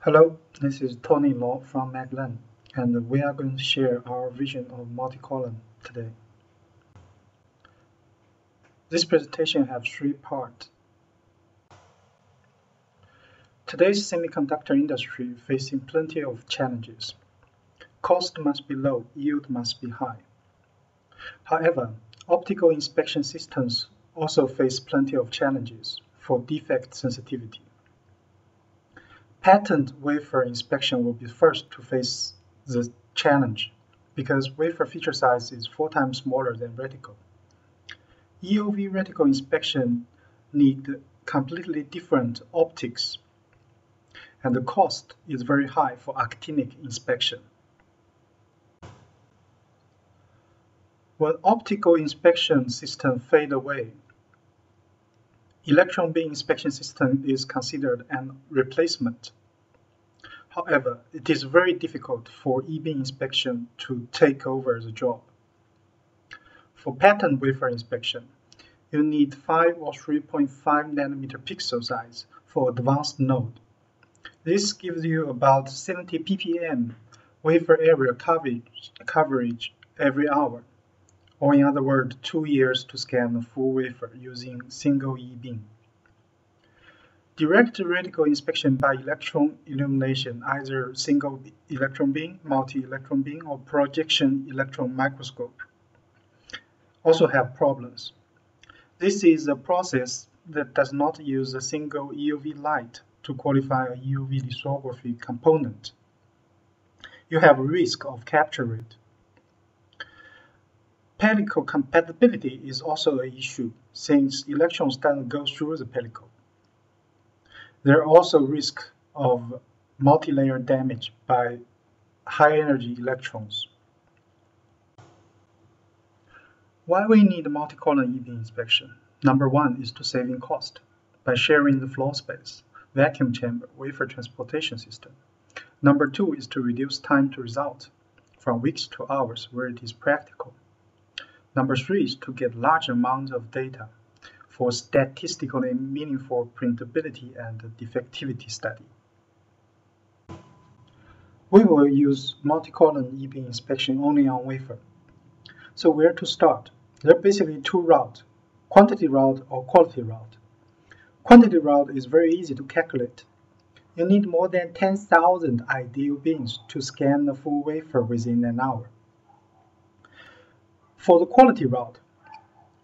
Hello, this is Tony Law from Maglen, and we are going to share our vision of multi-column today. This presentation has three parts. Today's semiconductor industry facing plenty of challenges. Cost must be low, yield must be high. However, optical inspection systems also face plenty of challenges for defect sensitivity. Patterned wafer inspection will be first to face the challenge because wafer feature size is 4 times smaller than reticle. EUV reticle inspection need completely different optics, and the cost is very high for actinic inspection. When optical inspection system fade away, electron beam inspection system is considered an replacement. However, it is very difficult for eBeam inspection to take over the job. For pattern wafer inspection, you need 5 or 3.5 nanometer pixel size for advanced node. This gives you about 70 ppm wafer area coverage every hour, or in other words, 2 years to scan a full wafer using single eBeam. Direct reticle inspection by electron illumination, either single electron beam, multi-electron beam, or projection electron microscope, also have problems. This is a process that does not use a single EUV light to qualify a EUV lithography component. You have a risk of capture rate. Pellicle compatibility is also an issue since electrons don't go through the pellicle. There are also risks of multi-layer damage by high-energy electrons. Why we need multi-column eBeam inspection? Number one is to save in cost by sharing the floor space, vacuum chamber, wafer transportation system. Number two is to reduce time to result from weeks to hours where it is practical. Number three is to get large amounts of data for statistically meaningful printability and defectivity study. We will use multi-column eBeam inspection only on wafer. So where to start? There are basically two routes, quantity route or quality route. Quantity route is very easy to calculate. You need more than 10,000 ideal beams to scan the full wafer within an hour. For the quality route,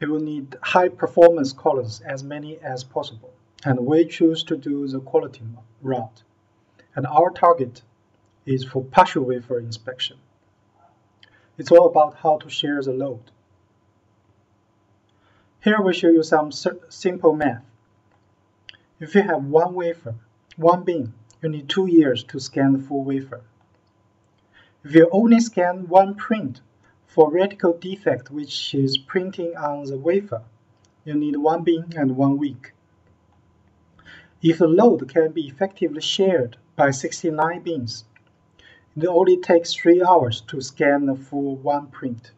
you will need high-performance columns, as many as possible, and we choose to do the quality route. And our target is for partial wafer inspection. It's all about how to share the load. Here we show you some simple math. If you have one wafer, one beam, you need 2 years to scan the full wafer. If you only scan one print for reticle defect, which is printing on the wafer, you need 1 beam and 1 week. If the load can be effectively shared by 69 beams, it only takes 3 hours to scan the full one print.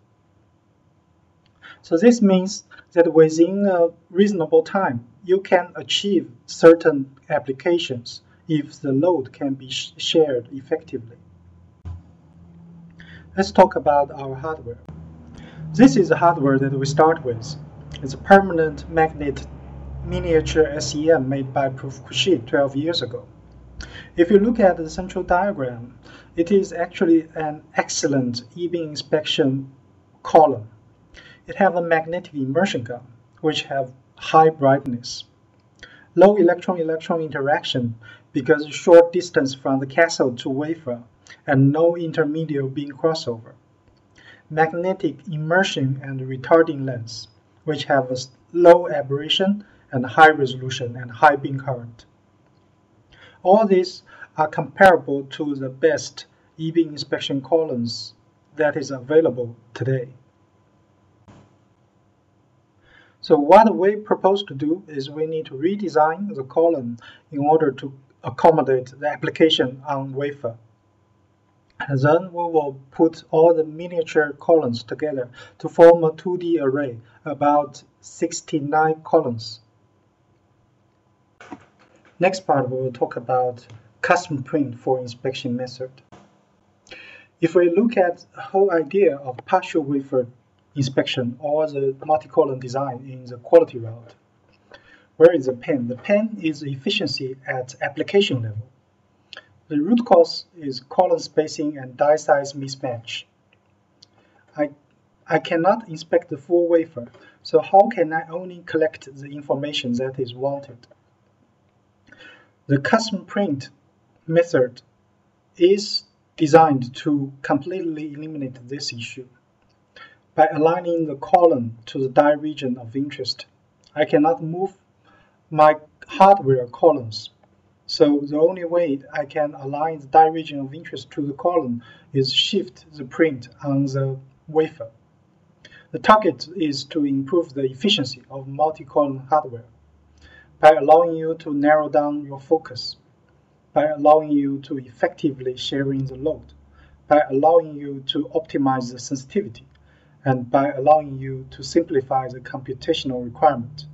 So this means that within a reasonable time, you can achieve certain applications if the load can be shared effectively. Let's talk about our hardware. This is the hardware that we start with. It's a permanent magnet miniature SEM made by Prof. Kushid 12 years ago. If you look at the central diagram, it is actually an excellent eBeam inspection column. It has a magnetic immersion gun, which have high brightness, low electron-electron interaction because short distance from the cathode to wafer, and no intermediate beam crossover. Magnetic immersion and retarding lens, which have a low aberration and high resolution and high beam current. All these are comparable to the best eBeam inspection columns that is available today. So what we propose to do is we need to redesign the column in order to accommodate the application on wafer. And then we will put all the miniature columns together to form a 2D array, about 69 columns. Next part, we will talk about custom print for inspection method. If we look at the whole idea of partial wafer inspection or the multi-column design in the quality route, where is the pen? The pen is efficiency at application level. The root cause is column spacing and die size mismatch. I cannot inspect the full wafer, so how can I only collect the information that is wanted? The custom print method is designed to completely eliminate this issue. By aligning the column to the die region of interest, I cannot move my hardware columns. So the only way I can align the die region of interest to the column is shift the print on the wafer. The target is to improve the efficiency of multi-column hardware by allowing you to narrow down your focus, by allowing you to effectively sharing the load, by allowing you to optimize the sensitivity, and by allowing you to simplify the computational requirement.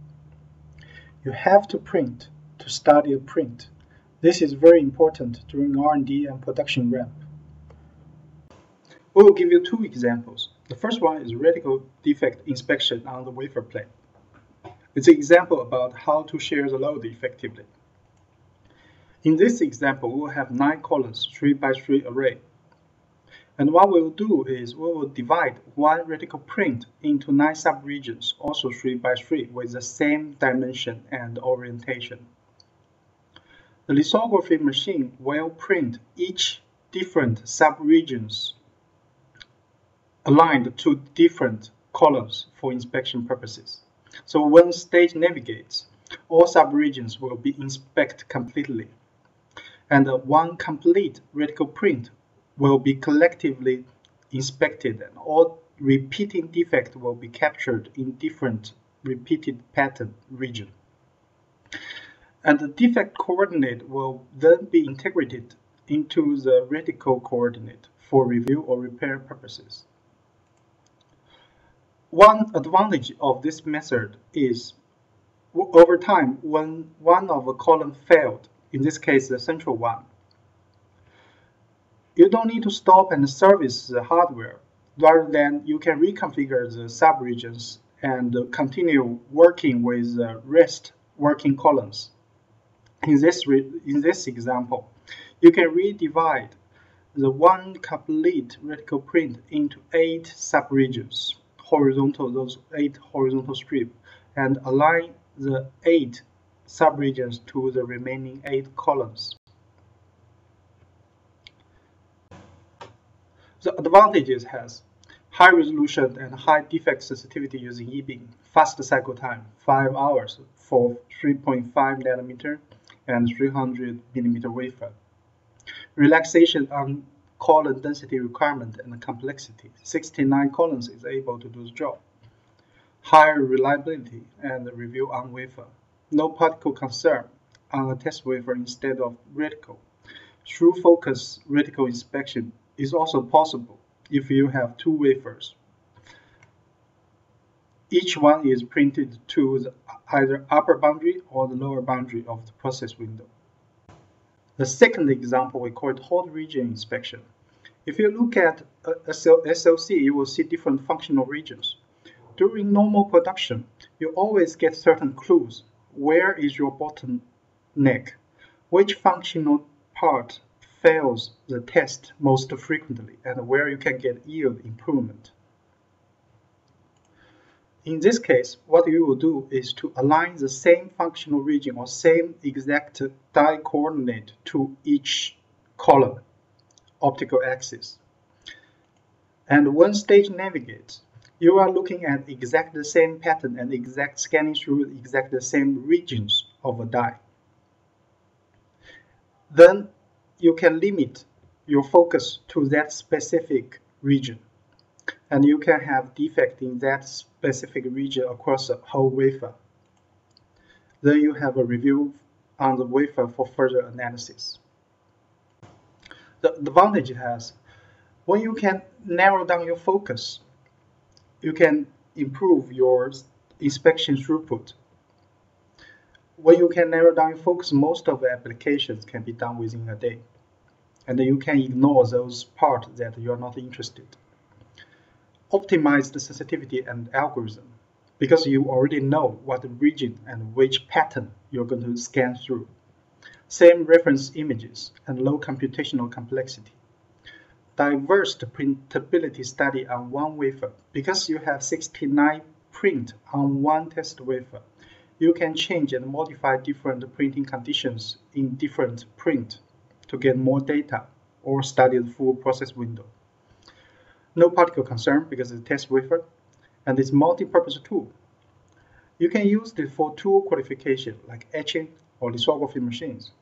You have to print to study a print. This is very important during R&D and production ramp. We will give you two examples. The first one is reticle defect inspection on the wafer plate. It's an example about how to share the load effectively. In this example, we will have 9 columns, 3 by 3 array. And what we will do is we will divide one reticle print into 9 subregions, also 3 by 3, with the same dimension and orientation. The lithography machine will print each different subregions aligned to different columns for inspection purposes. So when stage navigates, all subregions will be inspected completely, and one complete reticle print will be collectively inspected, and all repeating defects will be captured in different repeated pattern region. And the defect coordinate will then be integrated into the reticle coordinate for review or repair purposes. One advantage of this method is, over time, when one of the columns failed, in this case the central one, you don't need to stop and service the hardware. Rather than you can reconfigure the subregions and continue working with the rest working columns. In this example, you can redivide the one complete reticle print into 8 subregions, those 8 horizontal strips, and align the 8 subregions to the remaining 8 columns. The advantages has high resolution and high defect sensitivity using eBeam, fast cycle time, 5 hours for 3.5 nanometer and 300 millimeter wafer. Relaxation on column density requirement and complexity. 69 columns is able to do the job. Higher reliability and review on wafer. No particle concern on a test wafer instead of reticle. True focus reticle inspection is also possible if you have 2 wafers. Each one is printed to the either upper boundary or the lower boundary of the process window. The second example, we call it hot region inspection. If you look at a SLC, you will see different functional regions. During normal production, you always get certain clues. Where is your bottleneck? Which functional part fails the test most frequently, and where you can get yield improvement. In this case, what you will do is to align the same functional region or same exact die coordinate to each column optical axis. And when stage navigates, you are looking at exactly the same pattern and exact scanning through exactly the same regions of a die. Then you can limit your focus to that specific region, and you can have defect in that specific region across the whole wafer. Then you have a review on the wafer for further analysis. The advantage it has, when you can narrow down your focus, you can improve your inspection throughput. When you can narrow down your focus, most of the applications can be done within a day. And you can ignore those parts that you are not interested. Optimize the sensitivity and algorithm because you already know what region and which pattern you're going to scan through. Same reference images and low computational complexity. Diverse printability study on one wafer. Because you have 69 print on one test wafer, you can change and modify different printing conditions in different print to get more data or study the full process window. No particle concern because it's a test wafer, and it's multi-purpose tool. You can use it for tool qualification like etching or lithography machines,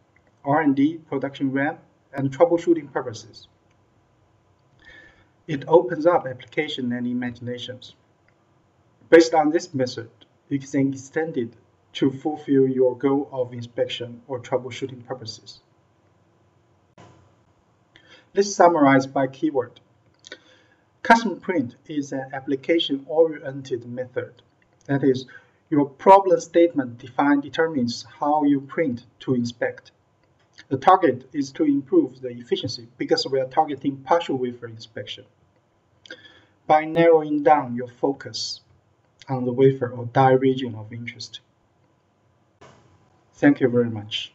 R&D, production RAM, and troubleshooting purposes. It opens up application and imaginations. Based on this method, you can extend it to fulfill your goal of inspection or troubleshooting purposes. Let's summarize by keyword. Custom print is an application-oriented method. That is, your problem statement determines how you print to inspect. The target is to improve the efficiency because we are targeting partial wafer inspection. By narrowing down your focus on the wafer or die region of interest. Thank you very much.